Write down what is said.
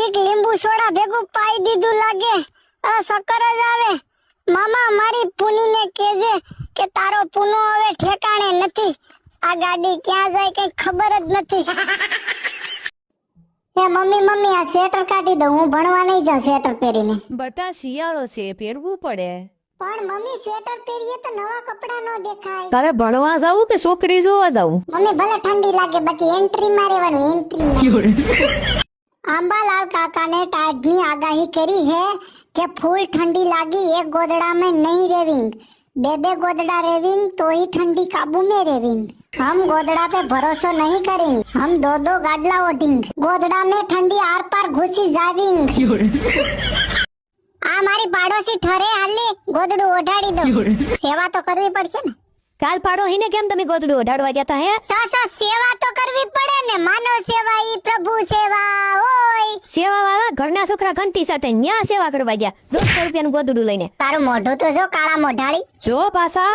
ઠીક લીંબુ સોડા ભેગું પાઈ દીધું લાગે. આ સકર જ આવે. મામા મારી પુનીને કહેજે કે તારો પુનો હવે ઠેકાણે નથી. આ ગાડી ક્યાં જાય કઈ ખબર જ નથી. હે મમ્મી આ સ્વેટર કાઢી દઉં, હું ભણવા નહીં જાઉં સ્વેટર પહેરીને. બટા શિયાળો છે, પહેરવું પડે. પણ મમ્મી સ્વેટર પહેરીએ તો નવા કપડા નો દેખાય. તારે ભણવા જાવું કે છોકરી જોવા જાવું? મમ્મી ભલે ઠંડી લાગે બાકી એન્ટ્રી માં રહેવાનું, એન્ટ્રી. આંબાલાલ કાકાને ટાઢની આગાહી કરી है કે ફૂલ ઠંડી લાगी एक गोदड़ा में नहीं रेविंग, बे गोदड़ा रेविंग तो ही ठंडी काबू में रेविंग. हम गोदड़ा पे भरोसा नहीं करेंगे, हम दो गाडला ओढ़ेंग, गोदड़ा में ठंडी आर पार घुसी जाविंग. આ મારી પાડોશી ઠરે હાલે ગોદડું ઓઢાડી દો. સેવા તો કરવી પડશે ને. કાલ પાડો હીને કેમ તમે ગોદડું ઓઢાડવા ગયા તા હે? સાસા સેવા તો કરવી પડે ને. માનવ સેવા ઈ પ્રભુ સેવા હોય. સેવા વાળા ઘરના છોકરા ઘંટી સાથે ન્યા સેવા કરવા ગયા 200 રૂપિયાનું ગોદડું લઈને. તારું મોઢું તો જો કાળા મોઢાળી. જો પાછા